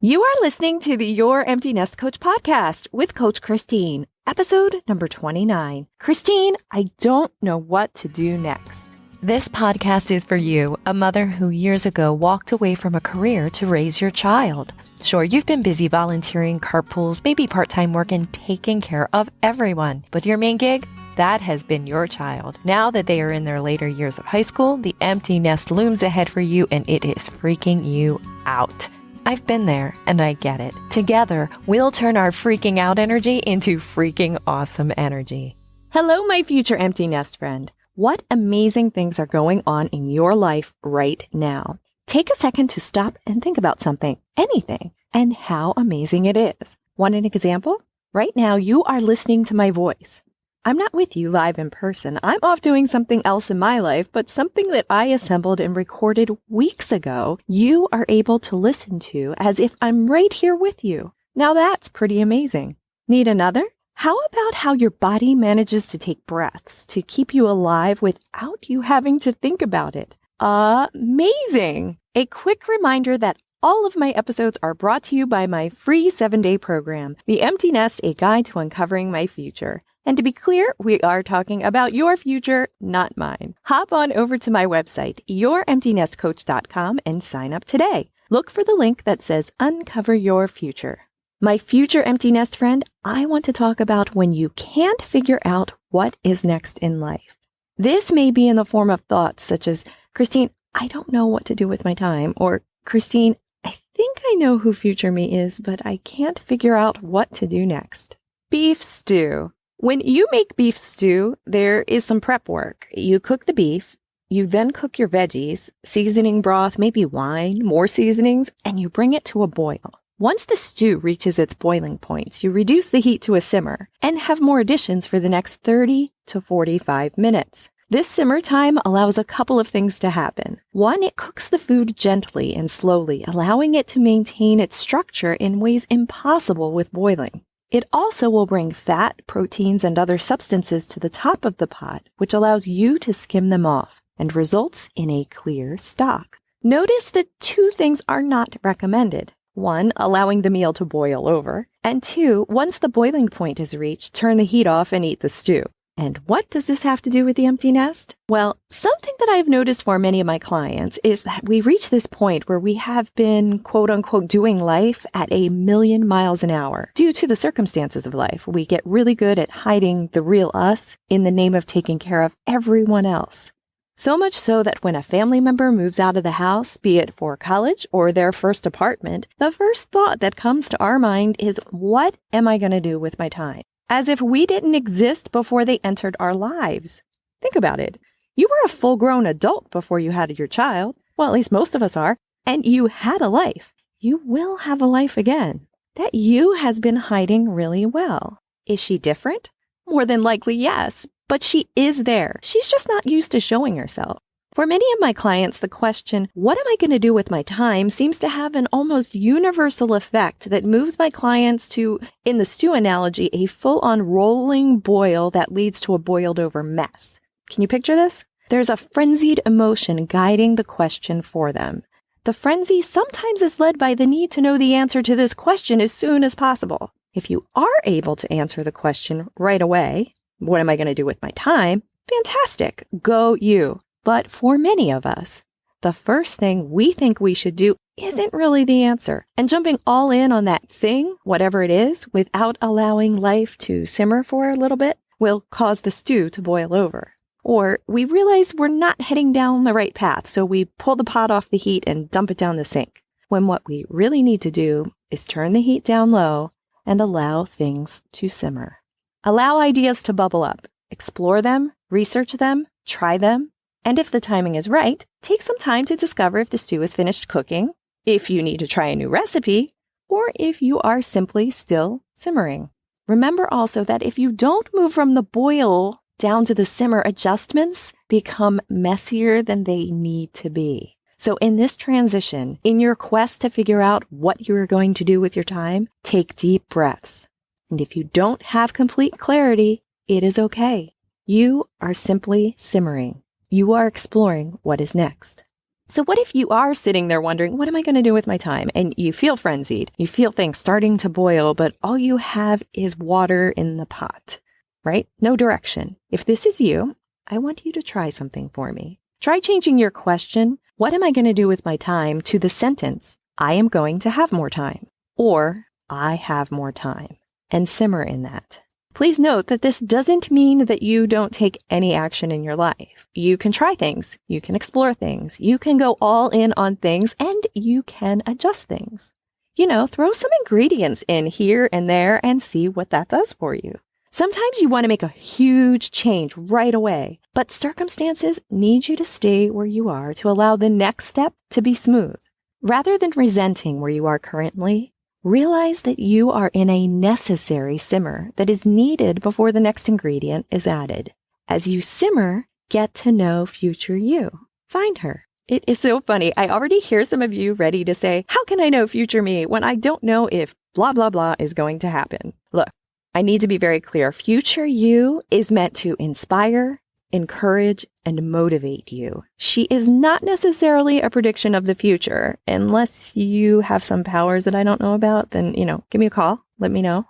You are listening to the Your Empty Nest Coach podcast with Coach Christine, episode number 29. Christine, I don't know what to do next. This podcast is for you, a mother who years ago walked away from a career to raise your child. Sure, you've been busy volunteering, carpools, maybe part-time work, and taking care of everyone. But your main gig? That has been your child. Now that they are in their later years of high school, the empty nest looms ahead for you, and it is freaking you out. I've been there, and I get it. Together, we'll turn our freaking out energy into freaking awesome energy. Hello, my future empty nest friend. What amazing things are going on in your life right now? Take a second to stop and think about something, anything, and how amazing it is. Want an example? Right now, you are listening to my voice. I'm not with you live in person. I'm off doing something else in my life, but something that I assembled and recorded weeks ago, you are able to listen to as if I'm right here with you. Now that's pretty amazing. Need another? How about how your body manages to take breaths to keep you alive without you having to think about it? Amazing! A quick reminder that all of my episodes are brought to you by my free 7-day program, The Empty Nest, a guide to uncovering my future. And to be clear, we are talking about your future, not mine. Hop on over to my website, youremptynestcoach.com, and sign up today. Look for the link that says Uncover Your Future. My future empty nest friend, I want to talk about when you can't figure out what is next in life. This may be in the form of thoughts such as, Christine, I don't know what to do with my time, or Christine, I think I know who future me is, but I can't figure out what to do next. Beef stew. When you make beef stew, there is some prep work. You cook the beef, you then cook your veggies, seasoning broth, maybe wine, more seasonings, and you bring it to a boil. Once the stew reaches its boiling points, you reduce the heat to a simmer and have more additions for the next 30 to 45 minutes. This simmer time allows a couple of things to happen. One, it cooks the food gently and slowly, allowing it to maintain its structure in ways impossible with boiling. It also will bring fat, proteins, and other substances to the top of the pot, which allows you to skim them off and results in a clear stock. Notice that two things are not recommended. One, allowing the meal to boil over, and two, once the boiling point is reached, turn the heat off and eat the stew. And what does this have to do with the empty nest? Well, something that I've noticed for many of my clients is that we reach this point where we have been, quote unquote, doing life at 1,000,000 miles an hour. Due to the circumstances of life, we get really good at hiding the real us in the name of taking care of everyone else. So much so that when a family member moves out of the house, be it for college or their first apartment, the first thought that comes to our mind is, what am I going to do with my time? As if we didn't exist before they entered our lives. Think about it. You were a full-grown adult before you had your child. Well, at least most of us are. And you had a life. You will have a life again. That you has been hiding really well. Is she different? More than likely, yes. But she is there. She's just not used to showing herself. For many of my clients, the question, what am I going to do with my time, seems to have an almost universal effect that moves my clients to, in the stew analogy, a full-on rolling boil that leads to a boiled-over mess. Can you picture this? There's a frenzied emotion guiding the question for them. The frenzy sometimes is led by the need to know the answer to this question as soon as possible. If you are able to answer the question right away, what am I going to do with my time? Fantastic. Go you. But for many of us, the first thing we think we should do isn't really the answer. And jumping all in on that thing, whatever it is, without allowing life to simmer for a little bit, will cause the stew to boil over. Or we realize we're not heading down the right path, so we pull the pot off the heat and dump it down the sink. When what we really need to do is turn the heat down low and allow things to simmer. Allow ideas to bubble up. Explore them, research them, try them. And if the timing is right, take some time to discover if the stew is finished cooking, if you need to try a new recipe, or if you are simply still simmering. Remember also that if you don't move from the boil down to the simmer, adjustments become messier than they need to be. So in this transition, in your quest to figure out what you are going to do with your time, take deep breaths. And if you don't have complete clarity, it is okay. You are simply simmering. You are exploring what is next. So what if you are sitting there wondering, what am I going to do with my time? And you feel frenzied. You feel things starting to boil, but all you have is water in the pot, right? No direction. If this is you, I want you to try something for me. Try changing your question, what am I going to do with my time, to the sentence, I am going to have more time, or I have more time, and simmer in that. Please note that this doesn't mean that you don't take any action in your life. You can try things, you can explore things, you can go all in on things, and you can adjust things. Throw some ingredients in here and there and see what that does for you. Sometimes you want to make a huge change right away, but circumstances need you to stay where you are to allow the next step to be smooth. Rather than resenting where you are currently, realize that you are in a necessary simmer that is needed before the next ingredient is added. As you simmer, get to know future you. Find her. It is so funny. I already hear some of you ready to say, how can I know future me when I don't know if blah, blah, blah is going to happen? Look, I need to be very clear. Future you is meant to inspire, encourage, and motivate you. She is not necessarily a prediction of the future. Unless you have some powers that I don't know about, then, give me a call. Let me know.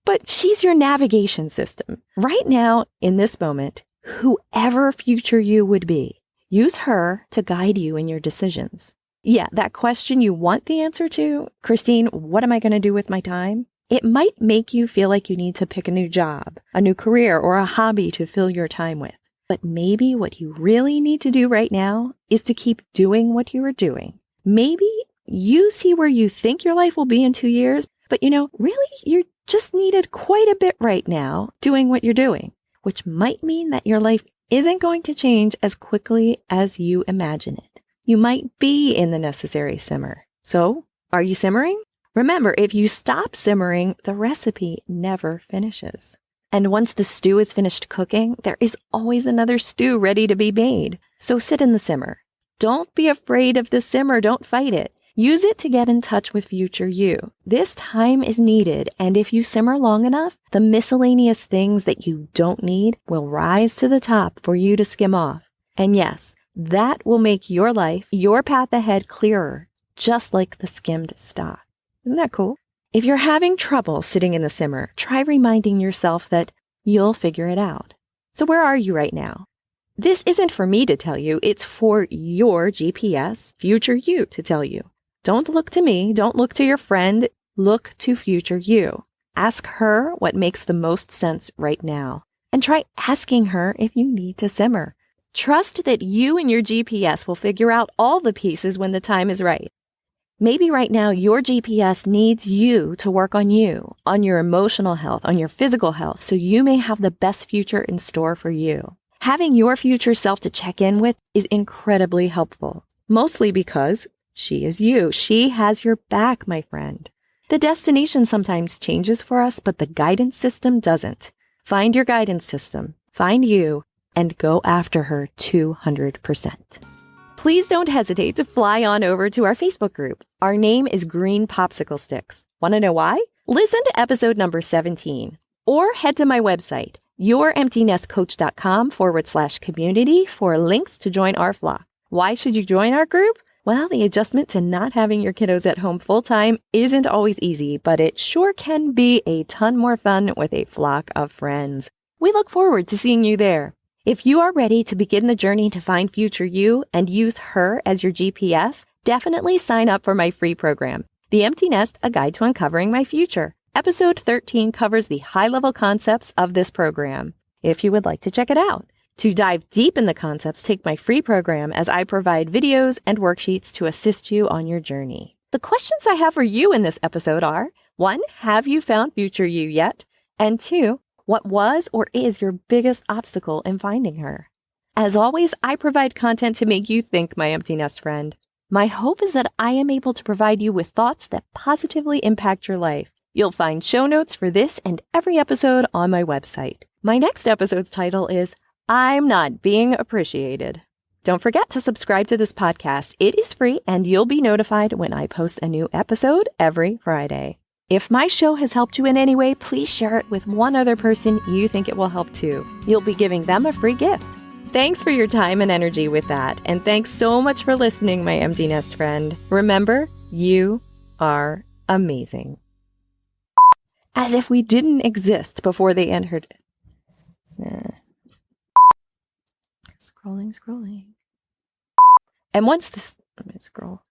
But she's your navigation system. Right now, in this moment, whoever future you would be, use her to guide you in your decisions. Yeah, that question you want the answer to, Christine, what am I going to do with my time? It might make you feel like you need to pick a new job, a new career, or a hobby to fill your time with. But maybe what you really need to do right now is to keep doing what you are doing. Maybe you see where you think your life will be in 2 years, but really you're just needed quite a bit right now doing what you're doing, which might mean that your life isn't going to change as quickly as you imagine it. You might be in the necessary simmer. So, are you simmering? Remember, if you stop simmering, the recipe never finishes. And once the stew is finished cooking, there is always another stew ready to be made. So sit in the simmer. Don't be afraid of the simmer. Don't fight it. Use it to get in touch with future you. This time is needed, and if you simmer long enough, the miscellaneous things that you don't need will rise to the top for you to skim off. And yes, that will make your life, your path ahead clearer, just like the skimmed stock. Isn't that cool? If you're having trouble sitting in the simmer, try reminding yourself that you'll figure it out. So where are you right now? This isn't for me to tell you. It's for your GPS, future you, to tell you. Don't look to me. Don't look to your friend. Look to future you. Ask her what makes the most sense right now. And try asking her if you need to simmer. Trust that you and your GPS will figure out all the pieces when the time is right. Maybe right now your GPS needs you to work on you, on your emotional health, on your physical health, so you may have the best future in store for you. Having your future self to check in with is incredibly helpful, mostly because she is you. She has your back, my friend. The destination sometimes changes for us, but the guidance system doesn't. Find your guidance system, find you, and go after her 200%. Please don't hesitate to fly on over to our Facebook group. Our name is Green Popsicle Sticks. Want to know why? Listen to episode number 17 or head to my website, youremptynestcoach.com/community for links to join our flock. Why should you join our group? Well, the adjustment to not having your kiddos at home full time isn't always easy, but it sure can be a ton more fun with a flock of friends. We look forward to seeing you there. If you are ready to begin the journey to find future you and use her as your GPS, definitely sign up for my free program, The Empty Nest, A Guide to Uncovering My Future. Episode 13 covers the high-level concepts of this program, if you would like to check it out. To dive deep in the concepts, take my free program as I provide videos and worksheets to assist you on your journey. The questions I have for you in this episode are, 1, have you found future you yet? And 2, what was or is your biggest obstacle in finding her? As always, I provide content to make you think, my empty nest friend. My hope is that I am able to provide you with thoughts that positively impact your life. You'll find show notes for this and every episode on my website. My next episode's title is I'm Not Being Appreciated. Don't forget to subscribe to this podcast. It is free and you'll be notified when I post a new episode every Friday. If my show has helped you in any way, please share it with one other person you think it will help too. You'll be giving them a free gift. Thanks for your time and energy with that. And thanks so much for listening, my empty nest friend. Remember, you are amazing. As if we didn't exist before they entered. Scrolling. And once this, I'm going to scroll.